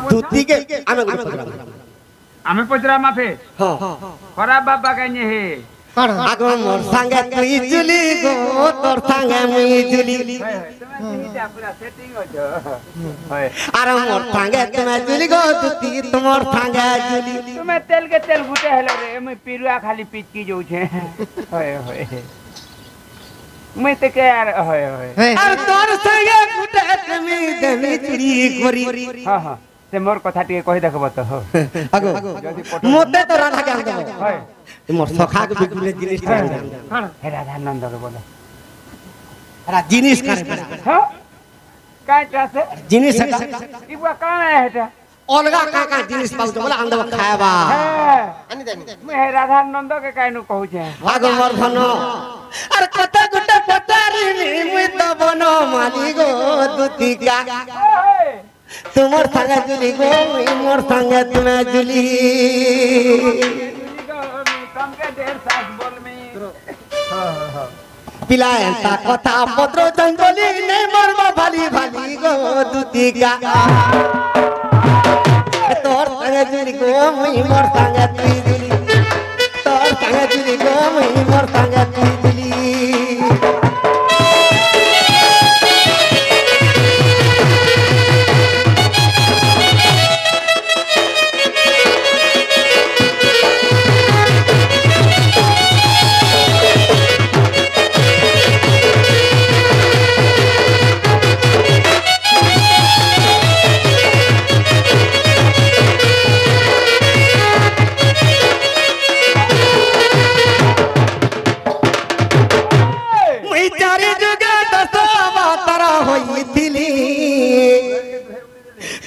धुती के आमे पचरा माफे हां खराब बाबा कहने हे आगो मोर संगे तुई जुली गो तोर संगे मुई जुली अरे मोर संगे तुम्हें जुली गो धुती तुमर संगे जुली तुम्हें तेल के तेल गुटे हेलो रे मैं पिरुआ खाली पीच की जाऊ छे होय होय मैं ते के यार होय होय अरे तोर संगे गुटे तुमी देमी चुरी करी हां हां से मोर कथा टिके कहि देखबो त हो आगो मोते तो राधा के आंदो होय मोर सखा के बिगुले जिनिस हे राधा नंद के बोला अरे जिनिस करे हां काय चासे जिनिस इबा कान है हेटा अलगा का जिनिस पाउ बोला आंदो खायबा अनि देनी मैं राधा नंद के काइनु कहू छे आगो मोर धनो अरे कता गुटे पतारी मुई तो बनो माली गो दुती का तुमर संगे जुली गो मुई मोर संगे तुम्हें जुली कम के ढेर सास बोल में पिलायंता कथा पत्र जंगली नहीं मरबा भाली भाली गो दुती का तोर संगे जुली गो मुई मोर संगे तुई जुली तोर संगे जुली गो मुई मोर संगे तुई जुली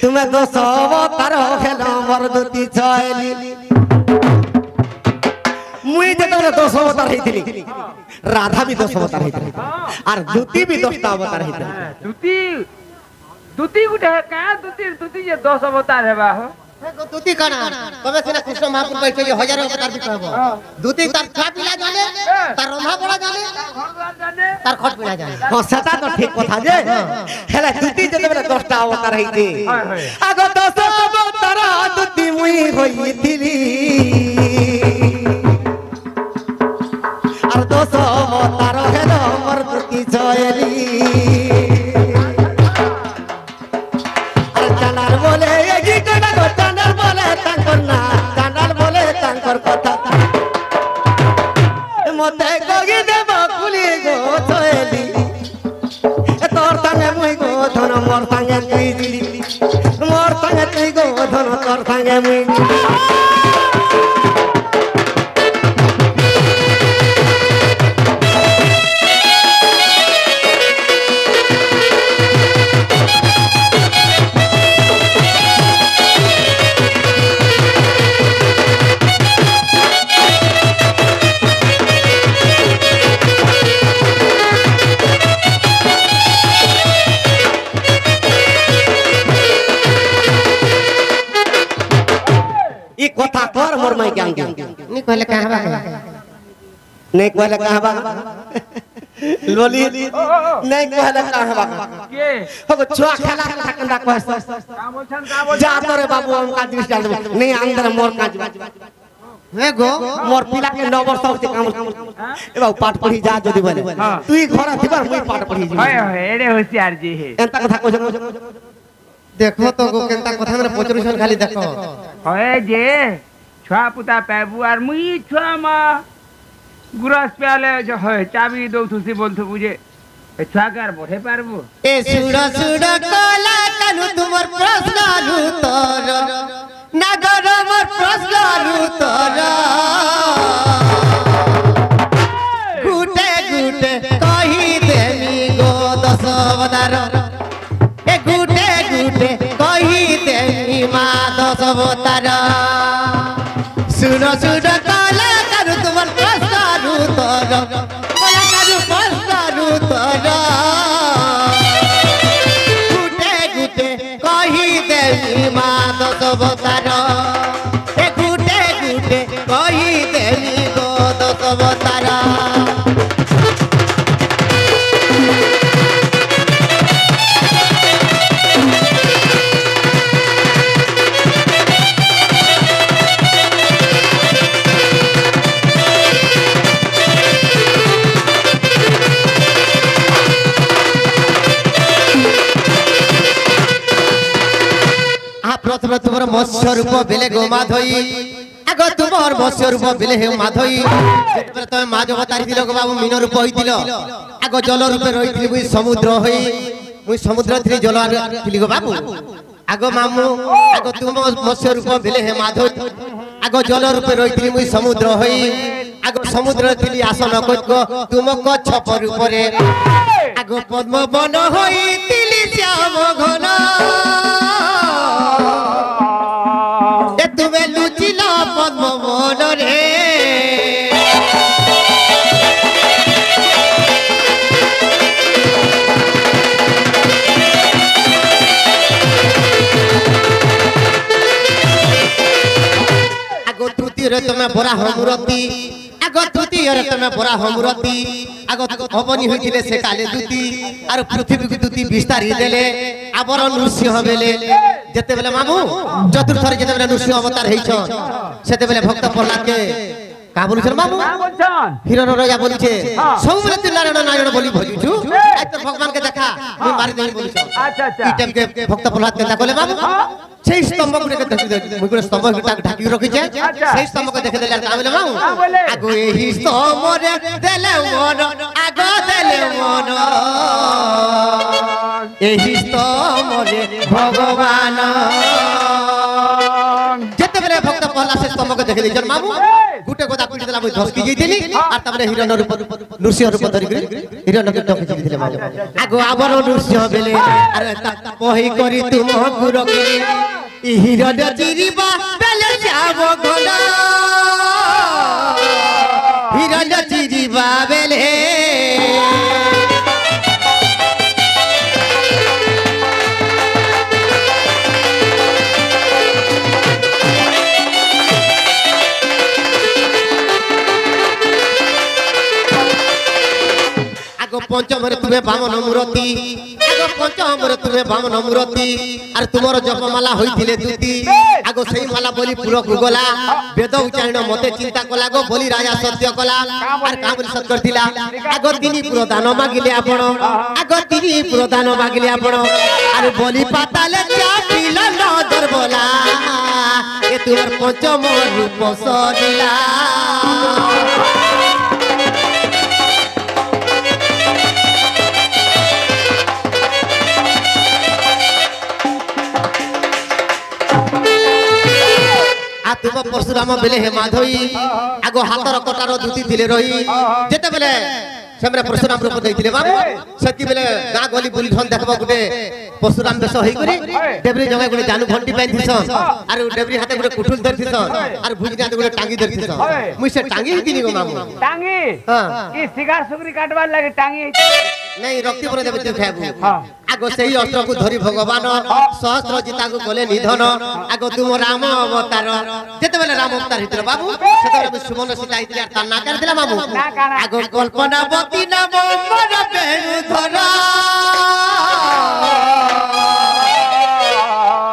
तुम्हें तो सब तारो खेलो मोर दुती छायली मुई जतो 200 अवतार हेतिली राधा भी 200 अवतार हेतिली और दुती भी 200 अवतार हेतिली दुती गुटे का दुती जे 200 अवतार हेबा हो दुती काना तबे सिना कृष्ण महापुर बैठे जे हजारों अवतार भी कहबो दुती तार खा पिला जाने तार रंधा बड़ा जाने तार खट पिला जाने हां सेटा तो ठीक कथा जे हेला दुती जते बेला 10 टा अवतार हेति आगो 200 अवतार दुती मुई होइथिली और 200 अवतार हेलो मोर दुती छायली मते गगी देव कुली गो छेली तोर संगे मुई गो धन मोर संगे तुई जुली मोर संगे तुई गो धन तोर संगे मुई कथा कर मोर माई ज्ञान नहीं कहले कहबा नहीं कहले कहबा लोली नहीं कहले कहबा के हो छुआ खेला कंदा कहस का बोलछन जा तोरे बाबू हम का दृष्टि डाल नहीं अंदर मोर काज हे गो मोर पिला के 9 वर्ष से काम ए बाबू पाठ पढ़ी जा जदी बोले तुई घर थिबा मुई पाठ पढ़ी जी होय होय एडे होशियार जी हे एंता कथा कहछ देखो तो गो केनता कथा में पचरुछन खाली देखो होय जे छुआ पुता पैबू आर मुई छुआ मा गुरस प्याले जो होय चाबी दो थुसी बोलथु बुझे ए छुआ कर बोठे पारबो ए सुड़ सुड़ कला तनु तुमर प्रश्न उत्तर नागर मोर प्रश्न उत्तर गुटे गुटे कहि देमी गो 10 अवतार ए गुटे गुटे कहि देमी मा 10 अवतार सुड़ सुड़ कला तनु तुमर प्रश्न उत्तर कला तनु प्रश्न उत्तर गुटे गुटे कहि देमी मा 10 अवतार ए गुटे गुटे कहि देमी गो 10 अवतार প্রথমে তোমার মৎস্য রূপ বেলে গো মাধই আগ তোমার মৎস্য রূপ বেলে হে মাধই যেতবে তুমি মাছ অবতারি দিল গো বাবু মীন রূপ হইছিল আগ জল রূপে রইଥିଲି মুই সমুদ্র হই মুই সমুদ্র থিলি জল থিলি গো বাবু আগ মামু আগ তুম মৎস্য রূপ বেলে হে মাধই আগ জল রূপে রইଥିଲି মুই সমুদ্র হই আগ সমুদ্র থিলি আসন কইক তুমক ছপর উপরে আগ পদ্ম বন হইতিলি শ্যাম ঘন এ তুমি লুচিল পদ্ম বন রে আগ তৃতীয়রে তুমি বরা হমুরতি আগ তৃতীয়রে তুমি বরা হমুরতি আগ অবনি হইছিলে সে কালে দুতি আর পৃথিবীকে দুতি বিস্তারি দেলে আবর নৃসিংহ বেলে যেতেবেলে মামু চতুর্থরে যেতেবেলে নৃসিংহ অবতার হইছ সেতেবেলে ভক্ত প্রহ্লাদকে কা বলছেন মামু হিরণ রাজা বলছে সৌমলে তুই নারায়ণ নারায়ণ বলি ভজুছু আজ তো ভগবানকে দেখা মুই মারি দেই বলছ আচ্ছা আচ্ছা এই টাইমকে ভক্ত প্রহ্লাদ কেতা কলে মামু সেই স্তম্ভগুলোকে মুই কোন স্তম্ভটাকে ঢাকি রাখিছে সেই স্তম্ভকে দেখে দেলে কা বলে মামু আগো এই স্তম্ভরে দেলে মন আগো দেলে মন এই স্তম্ভরে ভগবান যেতেবেলে ভক্ত প্রহ্লাদ সেই স্তম্ভকে দেখে দিয়েছেন মামু গুটে কথা পিটি দেলা মুই ধসকি যাইতিলি আর তারপরে হিরণ রূপ নৃসিংহ রূপ ধরি হিরণকে টকি দিলে মামু আগো আবর নৃসিংহ বেলে আরে কহি করি তুম গুর করি ই হিরণ চিরিবা বেলে যাব ঘন হিরণ চিরিবা বেলে পঞ্চমরে তুমি বামন মূরতি আগ পঞ্চমরে তুমি বামন মূরতি আর তোমার জপমালা হইছিলে দুতি আগ সেই মালা বলি পুরক গলা বেদ উচ্চারণ মতে চিন্তা কলা গো বলি রাজা সত্য কলা আর কামরি সৎ করতিলা আগ তিনি প্রদান মাগিলে আপন আগ তিনি প্রদান মাগিলে আপন আর বলি পাতালে চাপিল নজর বলা এ তোমার পঞ্চম রূপ সদিলা तुम परशुराम बेले हे माधई आगो हातर कटार दुती थिले रही जेते बेले सेमरे परशुराम रूप दैथिले बाबू सेति बेले गां गली बुली ठन देखबो गुटे परशुराम बेस होई करी डेबरी जगह गुटे जानू घंटी पाइन थिसन आर डेबरी हाथे गुटे कुठुल धर थिसन आर भुजी हाथे गुटे टांगी धर थिसन मुई से टांगी हिदिनी गो मामू टांगी हां की शिकार सुकरी काटबार लागे टांगी नहीं रक्ति पर देबे तू खाबू हां आगो सेही अस्त्र को धरी भगवान सहस्त्र जीता को गले निधन आगो तुम राम अवतार जेते बेले राम अवतार हितरे बाबू सेते बेले सुमन सीता हितरे ता ना कर दिला मामू आगो कल्पना बती नाम मन बेरु धरा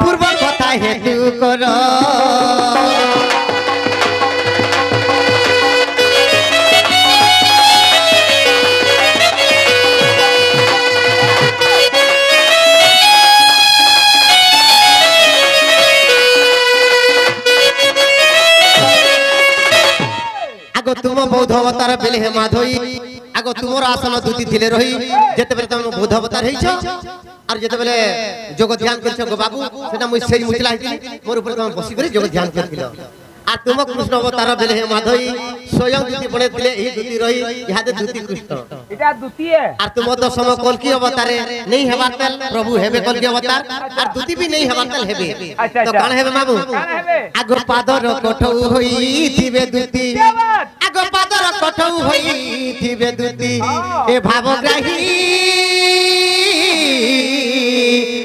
पूर्व कथा हेतु कर तुम बौद्ध अवतार बेले हे माधई आगो तुमर आसन दुती थिले रही जेते बेले तुम बौद्ध अवतार हेछ और जेते बेले जोग ध्यान करछ गो बाबू सेटा मुई सेई मुचला हिती मोर ऊपर तुम बसी करे जोग ध्यान करथिलो आ तुम कृष्ण अवतार बेले हे माधई स्वयं दुती बने दिले एही दुती रही इहादे दुती कृष्ण एटा दुती है और तुम दशम कलकी अवतारे नहीं हेबातल प्रभु हेबे कलकी अवतार और दुती भी नहीं हेबातल हेबे तो कान हेबे बाबू आगो पादर कठौ होई थिबे दुती आगो पादर कठौ होई थिबे दुती ए भावग्राही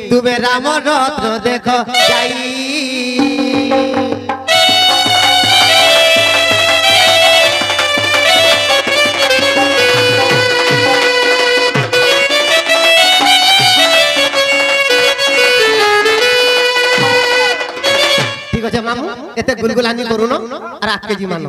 तुबे राम रत्न देख जाई মামু এতে গুলগুলানি করুন আর আকে জি মানো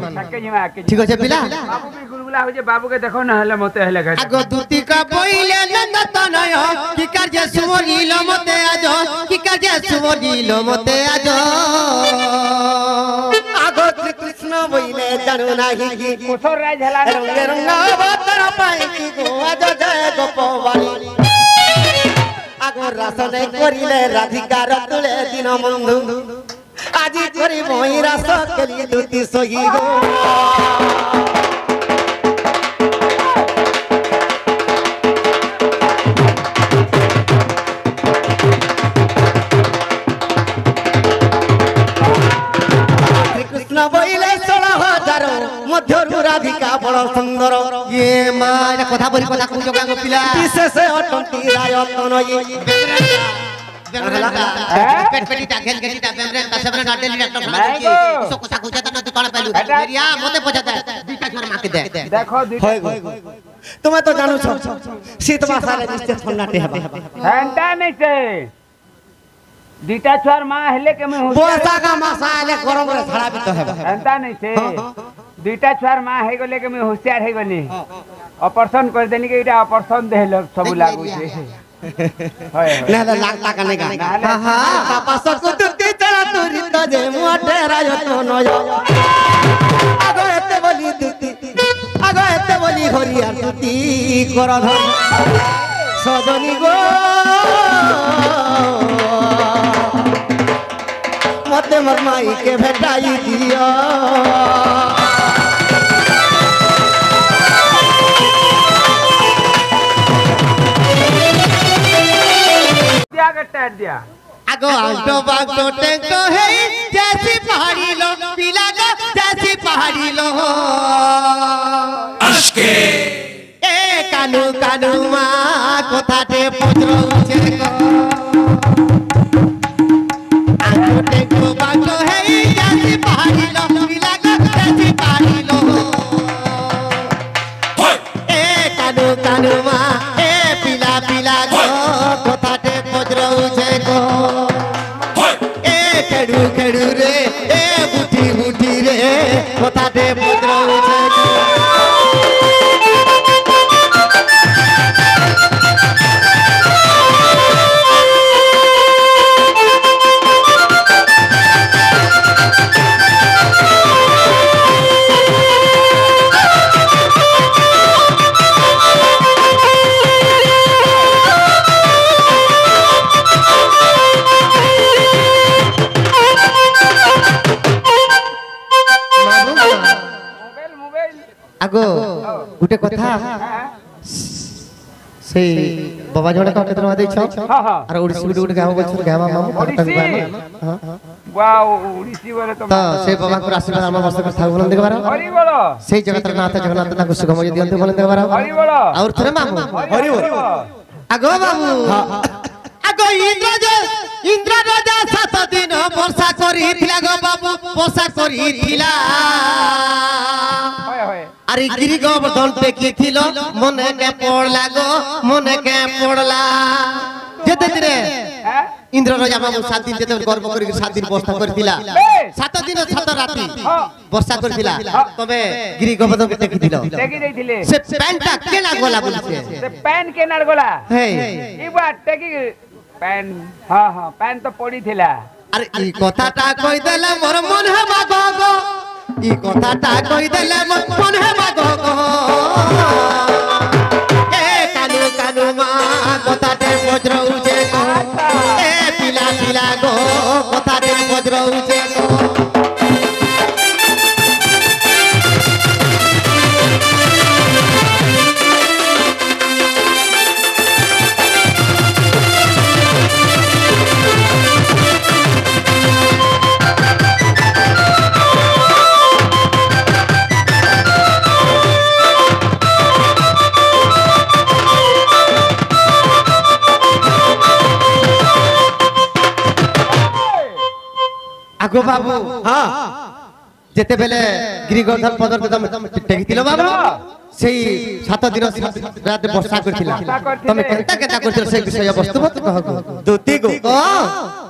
ঠিক আছে পিলা বাবু কি গুলগুলা হইছে বাবুকে দেখো না হলে মতে হলে গায় আগো দুতিকা বইলে নন্দতনয় কি কাজে সুমনিল মতে আজ কি কাজে সুমনিল মতে আজ আগো কৃষ্ণ বইলে জানো নাহি কি কোথর রাজ হেলা রঙে রঙা বাতর পাই কি গো আজ জয় গোপবাণী আগো রাসনে করিলে রাধিকার তুলে দিন বন্ধু আজি করি বই রাস কেলি দুতি সহি গো কৃষ্ণ বইলে 16,000 মধ্যরু রাধিকা বড় সুন্দর ইয়ে মা এটা কথা বলি কথা কু জগা গো পিলা বিশেষে অটন্তি রায়তন পেট পেটিটা ঘেল ঘেটিটা বেমরেটা সেবরে ডাটেলি একটা ঘোড়া দিছি সো কথা কইতা না তুই কড়া পাইলু মেরিয়া মতে পচাতে দুইটা ছোর মাকে দে দেখো হয় গো তুমি তো জানো শীত মাসালে নিশ্চয় ঠান্ডাতে হবে ঠান্ডা নেছে দুইটা ছুয়ার মা হেলে কে মই বর্ষাকা মাসালে গরম রে ছাড়াবি তো হবে ঠান্ডা নেছে দুইটা ছুয়ার মা হে গলে কে মই হুঁশিয়ার হে গলি অপারেশন করে দেনি কে এটা অপারেশন দেহল সব লাগুছে হয় না লাখ টাকা নেই গা হা তাপাস কুতুতি চলা তুরি তো যে মোটে রায়তন আগো এতে বলি দুতি আগো এতে বলি হরিয়া দুতি কর ধর সজনী গো মতে মোর মাইকে ভেটাই দিও দিয়া গটা দিয়া আগো আল্টো বাগটো টেংটো হেই জেসি পাহাড়ি লো পিলা গো জেসি পাহাড়ি লো আজকে এ কানু কানু মা কথাতে পত্রউছে গো আল্টো টেংটো বাগটো হেই জেসি পাহাড়ি লো পিলা গো জেসি পাহাড়ি লো এ কানু কানু মা এ পিলা পিলা গো কথাতে পত্রউছে গো খেড়ু খেড়ু রে এ বুটি বুটি রে কথাতে পত্রউছে গো আগো গুটে কথা সেই বাবা জনে কা কেতন দেইছ আর ওড়িশি গুটে গুটে গাও বলছ গাবা মামু ওয়াও উড়িষ্যা বলে তো তা সেই বাবা কো আশীর্বাদ আমার বস্ত কথা বলন দেখবার হরি বল সেই জগতর নাথ জগন্নাথ না সুগম দিয়ন্তে বলন দেখবার হরি বল আর থরে মামু হরি বল আগো বাবু আগো ইন্দ্র রাজা 7 দিন বর্ষা করিছিলা গো বাবু বর্ষা করিছিলা হয় হয় আরে গিরি গোবর্ধন টেকিছিল মনে কে পড়লা গো মনে কে পড়লা যেতে দিনে হ্যাঁ ইন্দ্র রাজা বাবু 7 দিন যেতে গর্ব করি 7 দিন বর্ষা করিছিলা 7 দিন 7 রাতি বর্ষা করিছিলা তবে গিরি গোবর্ধন টেকিছিল দেখি দেইছিলে সে প্যান্টটা কেনা গলা বলছে সে প্যান কেনার গলা হেই ইবা টেকি প্যান হ্যাঁ হ্যাঁ প্যান তো পড়ি থিলা আরে এই কথাটা কই দেলে মোর মন হে মাগো গো এই কথাটা কই দেলে মোর মন হে মাগো গো এ কানু কানু মা কথাতে বজ্রউছে গো এ পিলা পিলা গো কথাতে বজ্রউছে গো আগো বাবু হ্যাঁ যেতে বেলে গিরিগোধন পদর টেকিছিল বাবু সেই 7 দিন রাতে বর্ষা করছিল তুমি কেনতা কেনতা করছিল সেই বিষয় বস্তু মত কহ দুতি গো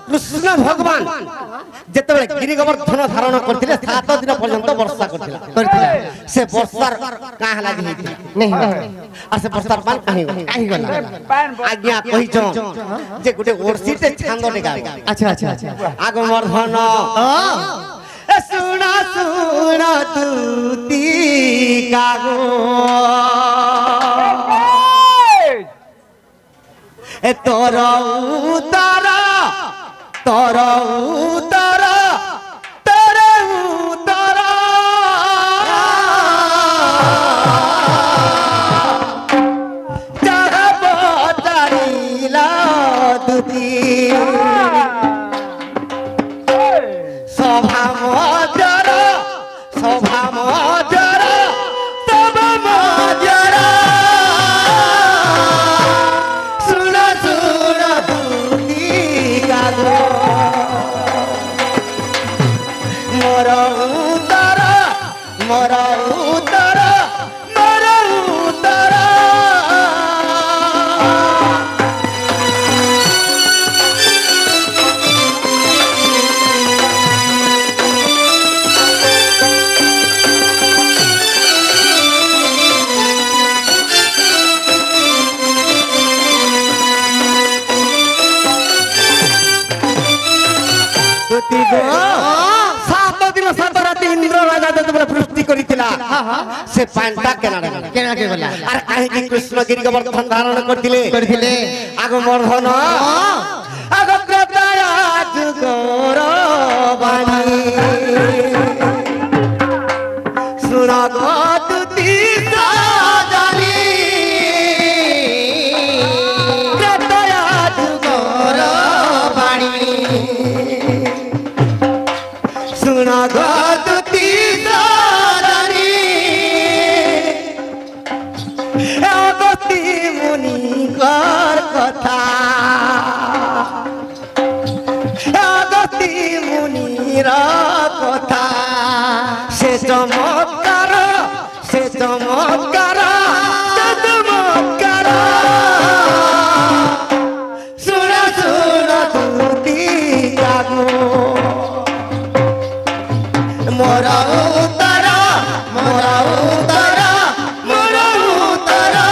কৃষ্ণ ভগবান যেতবে গিরি গোবর্ধন ধারণ করଥିଲେ 7 দিন পর্যন্ত বর্ষা করছিল সে বর্ষার কাহ লাগি नहीं আর সে বর্ষার পান কাহি গলা আজ্ঞা কহিছ যে গুটে ওরসিতে ছান্দটে গাবে अच्छा अच्छा अच्छा আগ মর্ধন सुना सुना तुती कागो ए तोरा उतारा तोरा उतारा तोरा उतारा चाहब तारीला तुती शोभा मजरा शोभा मजरा तब मजरा सुन सुन दूती गागो मोर उतारा मोर उतारा मोर उतारा से पांटा केना के गला आर काहे कि कृष्ण गिरि गोवर्धन धारण करथिले आग मर्धन आग प्रदया जुगोर बाणी सुन गतुति साजली प्रदया जुगोर बाणी सुन गतुति मुनिकर कथा अगति मुनिर कथा से चमत्कार से चमत्कार से चमत्कार सुन सुन तुती गागो मोरा उतारा मोरा उतारा मोरा उतारा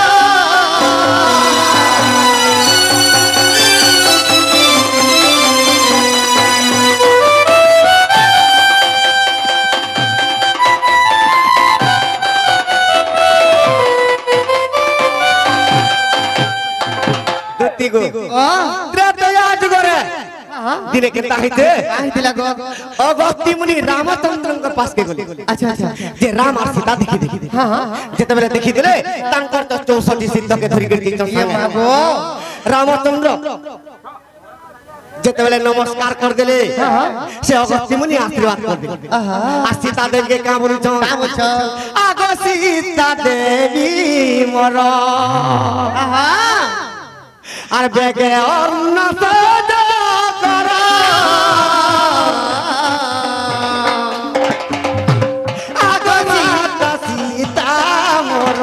दिने के ताहिते अगस्त्य मुनि रामचंद्र के पास के गले अच्छा अच्छा जे राम और सीता देखि हां हां जेते बेले देखि दिले तांकर तो 64 सिद्ध के धरि के बाबू रामचंद्र जेते बेले नमस्कार कर दिले से अगस्त्य मुनि आशीर्वाद कर दिले आ सीता देवी के का बोलु छ आग सीता देवी मोर আর বেগে অন্য সদা করা আগমাতা সীতা মোর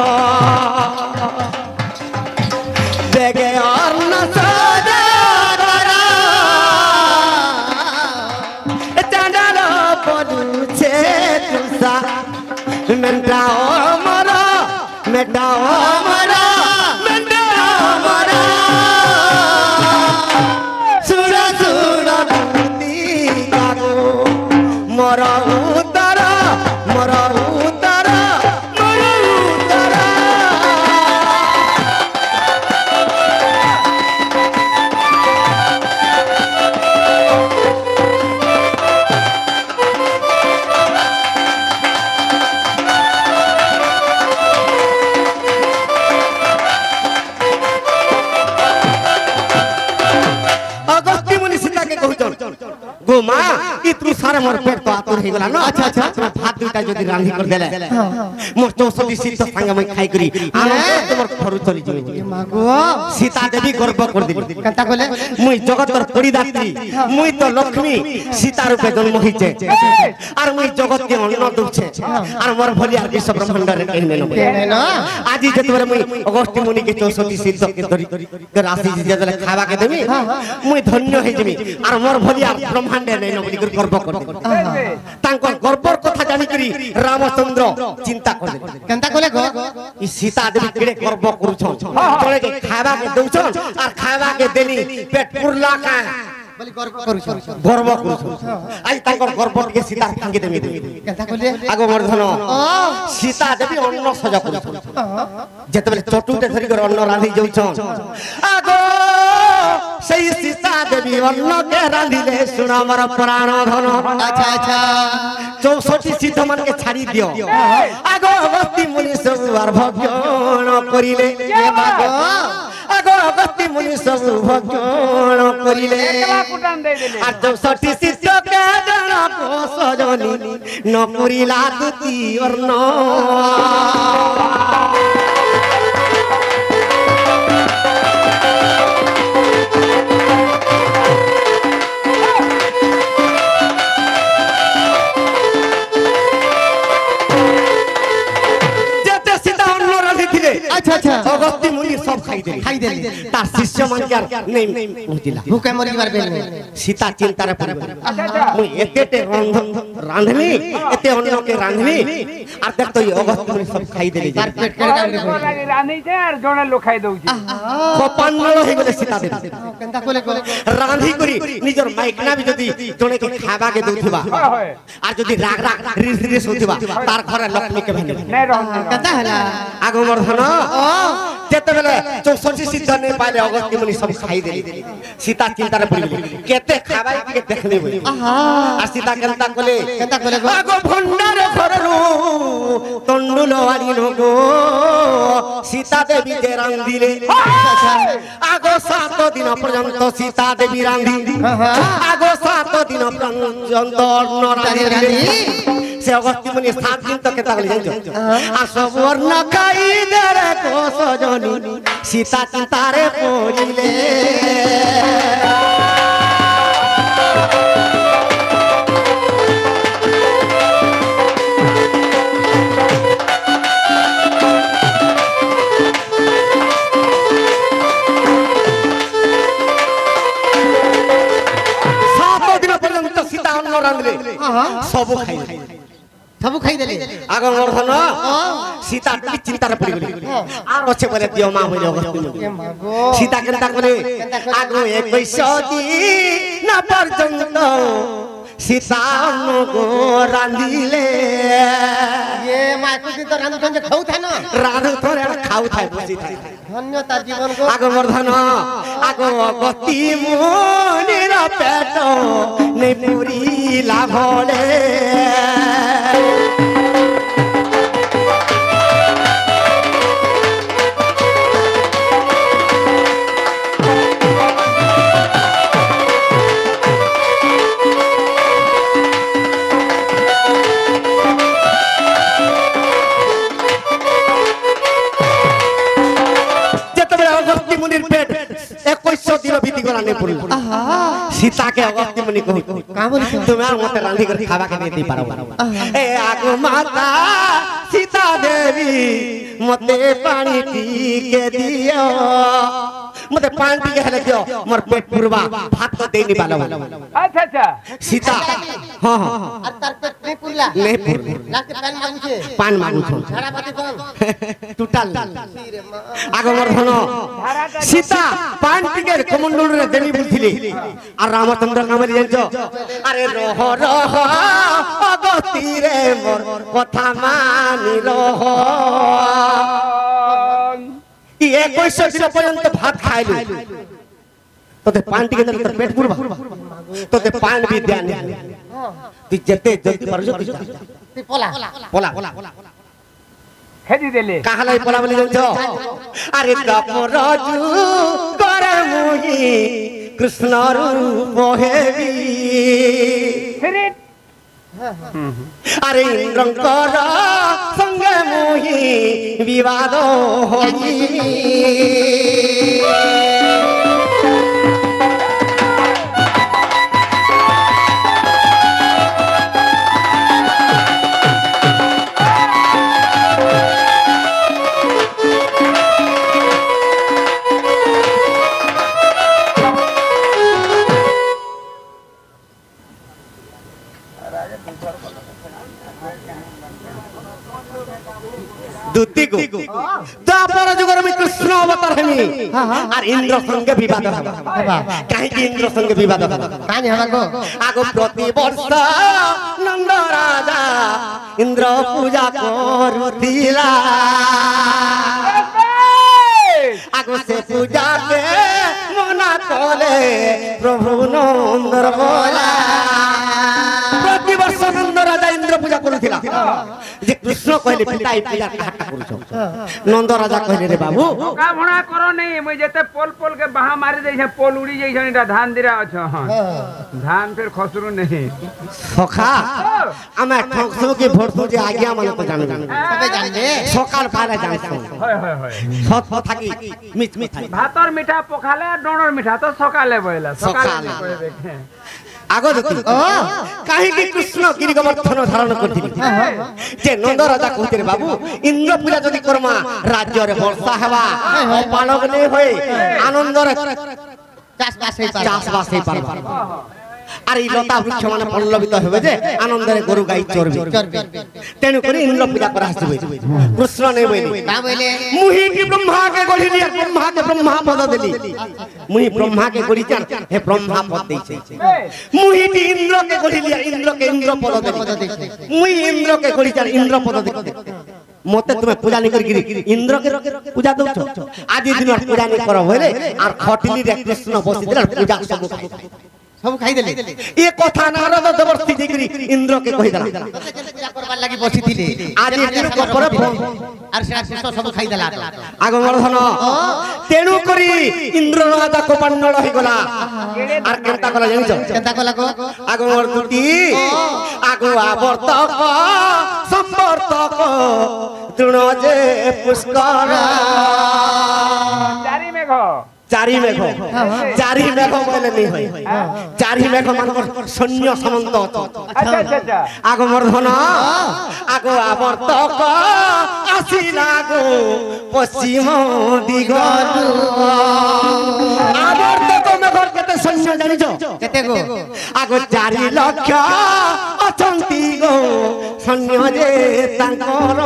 বেগে অন্য সদা করা চাঁদাল পড়ুছে তুষা মেটাও মর মেটাও মর मोरा उतारा मोरा उतारा मोरा उतारा अगस्त्य मुनि सीता के कहउछन गो মা ইতরু সারে মোর পেট তো আতুর হই গলা না আচ্ছা আচ্ছা ভাত দুইটা যদি রান্ধি করে দেলে মোর 64 সিদ্ধ সাঙ্গে মই খাই করি তোমার ঘর চলি যাবে মা গো সীতা দেবী গর্ব করে দিল কেনতা কইলে মুই জগতর পরিদাত্রী মুই তো লক্ষ্মী সীতা রূপে জন্ম হইছে আর মুই জগতকে অন্ন দউছে আর মোর ভলি আর বিশ্ব ব্রহ্মাণ্ডরে কেই নেন না আজি যেতরে মুই অগস্ত্য মুনি কে 64 সিদ্ধ কে ধরি রাশি যেতরে খাবা কে দেবি মুই ধন্য হই যাবি আর মোর ভলি আর ব্রহ্মাণ্ডে নেন বলি করে গর্ব করে তাঙ্কর গর্বর কথা জানি করি রামচন্দ্র চিন্তা করে কেনতা কইলে গো ই সীতা দেবী কেড়ে গর্ব করছন তোরে কে খাবা কে দউছন আর খাবা কে দেলি পেট পুরলা কা বলি গর্ব করছ গর্ব করছন আই তাঙ্কর গর্ব কে সীতা ভাঙ্গি দেবি কেনতা কইলে আগো মর্ধন সীতা দেবী অন্ন সজা করছন যেতবেলে চটুটে ধরি করে অন্ন রাঁধি যাউছন আগো সেই সীতা দেবী অন্ন কে রাঁধিলে শুন আমার প্রাণ ধন আচ্ছা আচ্ছা 64 সিদ্ধ মানকে ছাড়ি দিও আগো অগস্তি মুনি সবু আর ভজন করিলে মাগো আগো অগস্তি মুনি সবু ভজন করিলে কুটান দেই দিলে আর 64 সিদ্ধ কে জনক সজনি ন করিলা তুতি অর্ণ আচ্ছা আচ্ছা অগস্তি মুনি সব খাই দেলি তার শিষ্য মানকে আর নেই বুঝিলা ভুকে মরিবার বেল সীতা চিন্তারে পড়ে আচ্ছা আচ্ছা মুই এতেতে রাঁধনি এতে অন্যকে রাঁধনি আর দেখ তো অগস্তি মুনি সব খাই দেলি তার পেট কেড়ে কামড়ে লাগে রাঁধিছে আর জনে লোক খাই দউছে কপান্নল হই গলে সীতা দেবী কেনতা কইলে গো রাঁধি করি নিজর মাইকনা বি যদি জনেকে খাবাকে দউথিবা হয় আর যদি রাগ রাগ রিস রিস হউথিবা তার ঘরে লক্ষ্মীকে ভেঙে নাই রহন কেনতা হলা আগমর্ধন যেতবেলে 64 সিদ্ধ নে পাইলে অগস্তি মুনি সব খাই দেলি সীতা চিন্তারে পড়ি কেতে খাবাই কে দেখনি বলি আর সীতা কেনতা কলে গো আগো ভন্ডার ঘররু তন্ডুল আনিল গো সীতা দেবী যে রান্ধিলে আগো 7 দিন পর্যন্ত সীতা দেবী রান্ধি আগো 7 দিন পর্যন্ত অন্ন রান্ধি সে অগস্তি মুনি 7 দিন তো কেতা বলি জানছো আর সব অন্ন খাই দেরে কো সজনি সীতা চিন্তারে পড়িলে সবু খাই দেলি আগমর্ধন সীতা কি চিন্তারে পড়ি গলি আর আছে বলে দিও মা হইল সীতা কেনতা করে আগো 21 দিন না পর্যন্ত সীতা গো রাঁধিলে এ মা কুদি তো রান্ধু যে খাউ থাই না রাঁধু তোরে খাউ থাই বসি থাই ধন্য তার জীবন গো আগমর্ধন আগো অগস্তি মুনির পেট নে পুরি লাভলে মুনির পেট 21 দিন বিধি করা নে পড়ল সীতাকে অগস্তি মুনি কই কা বলি তুমি আর মতে রাঁধি করে খাবা কে দিতে পারো এ আগো মাতা সীতা দেবী মতে পানি টিকে দিও মতে পানি টিকে হেলে দিও মোর পেট পুরবা ভাত তো দেইনি পালো আচ্ছা আচ্ছা সীতা হ্যাঁ হ্যাঁ আর তার পেট নেই পুরলা নেই পুরলা লাস্টে পান মাগুছে পান মাগুছো ঝাড়া পাতি কম টোটাল আগমর্ধন সীতা পান টিকের কমন্ডলরে দেনি বলছিলি আর রামচন্দ্র কামারি জানছো আরে রহ রহ অগস্তি রে মোর কথা মানি রহ 21 দিন পর্যন্ত ভাত খাইলি তোতে পান টিকে তোর পেট পুরবা তোতে পান বি দেন তুই যেতে জলদি পারছ তুই পলা পলা খেদি দেলে কাহালাই পলা বলি যাচ্ছ আরে দপরজু করে মুহি কৃষ্ণ রূপ হেবি আরে ইন্দ্রঙ্কর সঙ্গে মুহি বিবাদ হই দুতিগো দ্বাপর যুগের আমি কৃষ্ণ অবতার হেমি আর ইন্দ্র সঙ্গে বিবাদ হবা কাহিকি ইন্দ্র সঙ্গে বিবাদ হবা কানি হবা গো আগো প্রতি বর্ষ নন্দ রাজা ইন্দ্র পূজা করুথিলা আগো সে পূজাকে মনা কলে প্রভু নন্দর বলা প্রতি বর্ষ নন্দ রাজা ইন্দ্র পূজা করুথিলা যে কৃষ্ণ কইলে পিতা এই পূজা কাহাটা করছ নন্দ রাজা কইলে রে বাবু কা ভণা করো নেই মই যেতে পোল পোল के बाहा मारी देइछे पोल उड़ी जाइछे এটা ধান দিরা আছ ধান ফের খসরু নেই সখা আমি ঠকসু কি ভরসু যে আজ্ঞা মানে তো জানি সবে জানবে সকাল পালে জানছো হয় হয় হয় সৎ থাকি মিট মিট থাকি ভাতর মিঠা পখালে ডণর মিঠা তো সকালে বইলা সকালে। কই দেখে আগো দেখি কাহিকি কৃষ্ণ গিরি গোবর্ধন ধারণ করছিল যে নন্দ রাজা কইতে বাবু ইন্দ্র পূজা যদি করমা রাজ্যরে বর্ষা হেবা অপালক নেই হয়ে আনন্দরে চাষবাস হয়ে পারবা আর এই লতা বৃক্ষ মানে পল্লবিত হবে যে আনন্দরে গরু গাই চরবে তেণু করে ইন্দ্র পূজা করা আসবে কৃষ্ণ নেই বইলে কা বলে মুহি কি ব্রহ্মাকে গড়িলি আর ব্রহ্মাকে ব্রহ্মা পদ দিলি মুহি ব্রহ্মাকে গড়ি চান হে ব্রহ্মা পদ দিছে মুহি কি ইন্দ্রকে গড়িলি আর ইন্দ্রকে ইন্দ্র পদ দিলি মুহি ইন্দ্রকে গড়ি চান ইন্দ্র পদ দিলি মতে তুমি পূজা নি করি ইন্দ্রকে পূজা দউছ আদি দিন পূজা নি কর হইলে আর খটিলি রে কৃষ্ণ বসি দিল পূজা সব খাই দেলে এ কথা নারদ দেবর্ষি দিগরি ইন্দ্রকে কই দিলা পূজা করবার লাগি বসিছিলে আদি দিন পরে আর সেটা কৃষ্ণ সব খাই দেলা আগো মর্ধন তেণু করি ইন্দ্র রাজা কোপান্নল হই গলা আর কেনতা কলা জানিছ কেনতা কলা গো আগো মর্দুতি আগো আবর্তক সম্বর্তক তৃণ যে পুষ্কর চারি মেঘ চারি মেঘ বলে নি হয় চারি মেঘ মানকর সৈন্য সামন্ত আচ্ছা আচ্ছা আচ্ছা আগো মর্ধন আগো আবর্তক আসিলা গো পশ্চিম দিগর আবর্তক মেঘর কেতে সৈন্য জানিছ কেতে গো আগো 4 লক্ষ অছন্তি গো সৈন্য যে তাঙ্কর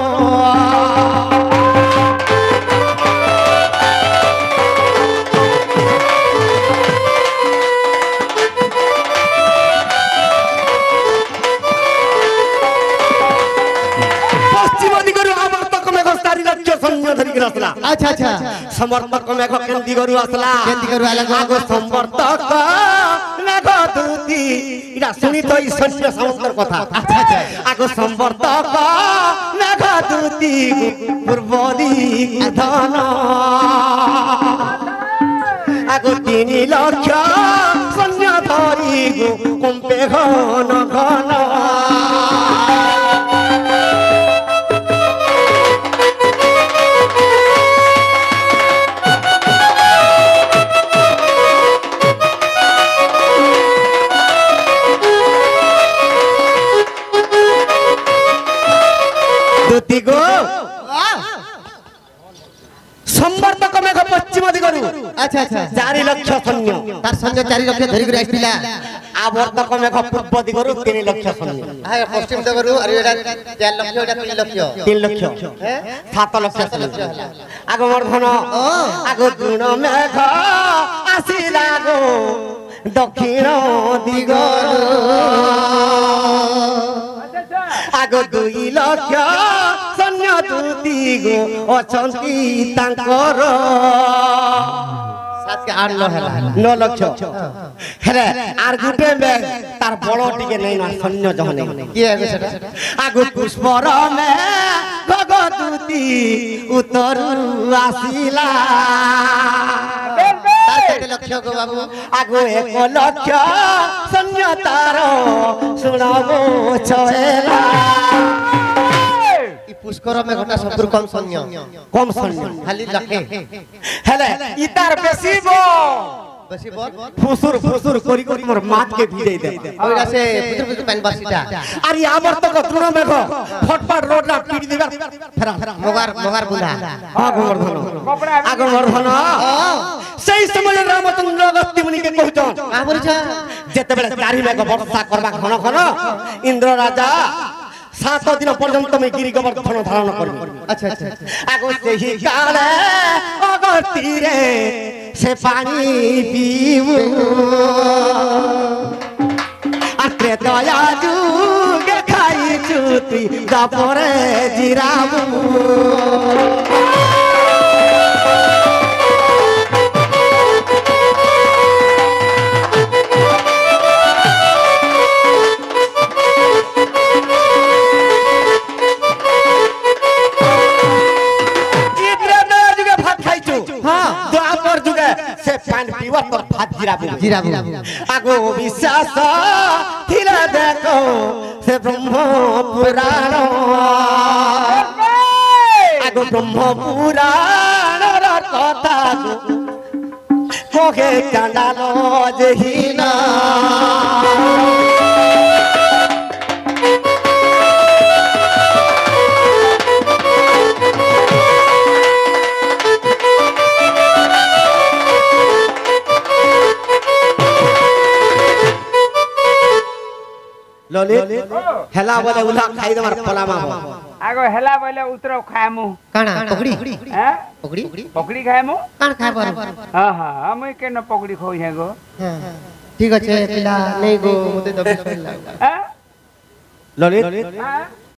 আচ্ছা আচ্ছা সমর্থক মেঘ কেন্দি গরু আসলা কেন্দি গরু আলা গো আগো সমর্থক মেঘ দুতি এটা শুনি তো এই সৈন্য সামন্তর কথা আচ্ছা আচ্ছা আগো সমর্থক মেঘ দুতি পূর্ব দিক ধন আগো 3 লক্ষ সৈন্য ধরি গো কম্পে ঘন ঘন দুতিগো সম্বর্তক মেঘ পশ্চিম দিগরু আচ্ছা আচ্ছা 4 লক্ষ সৈন্য তার সঙ্গে 4 লক্ষ ধরি করে আসিলা আবর্তক মেঘ পূর্ব দিগরু 3 লক্ষ সৈন্য হ্যাঁ পশ্চিম দিগরু আর এটা 4 লক্ষ এটা 3 লক্ষ 3 লক্ষ 7 লক্ষ সৈন্য আগো মর্ধন আগো দুন মেঘ আসিলা গো দক্ষিণ দিগরু আগো 2 লক্ষ সৈন্য দুতি গো অছন্তি তাঙ্কর 7 के 8 लो হেলা 9 লক্ষ হেলে আর গুটে মেঘ তার বড় টিকে নেই না সৈন্য যখন কি হবে সেটা আগো পুষ্পর মে ভগতু ଦୂତି ଉତ୍ତରୁ ଆସିଲା তার কেতে লক্ষ্য গো বাবু আগো 1 লক্ষ সৈন্য তার শুণব ছয়েলা ই পুষ্কর মেঘটা সবুর কম সৈন্য কম সৈন্য খালি লক্ষে হেলে ইতার বেশি বেশি বল ফুসুর ফুসুর করি করি মোর মাতকে ভিজাই দে ওইটা সে পুত্র পুত্র পানি বাসিটা আরে আমার তো তৃণ মেঘ ফটফট রোড না পিটি দিবা ফেরা মগার মগার বুধা আগমর্ধন আগমর্ধন সেই সময় রামচন্দ্র অগস্ত্য মুনিকে কহুছন কা বলছ যেতেবেলে চারি মেঘ বর্ষা করবা ঘন ঘন ইন্দ্র রাজা 7 দিন পর্যন্ত আমি গিরি গোবর্ধন ধারণ করব আচ্ছা আচ্ছা আগো সেই কালে অগস্তীরে সে পানি পিব আর ত্রেতয়া যুগে খাইছু তুই দাপরে জিরাবু আগো বিশ্বাস থিলা দেখো সে ব্রহ্ম পুরাণ আগো ব্রহ্ম পুরাণর কথা কহে কাঁদাল যেহিনা ললিত হেলা বলে উলা খাই দেবার পলামা আগো হেলা বলে উতর খাইমু কানা পকড়ি হ্যাঁ পকড়ি পকড়ি খাইমু কানা খাইবার হ্যাঁ হ্যাঁ আমি কেন পকড়ি খাই হে গো ঠিক আছে পিলা নেই গো মতে দবে হ্যাঁ ললিত হ্যাঁ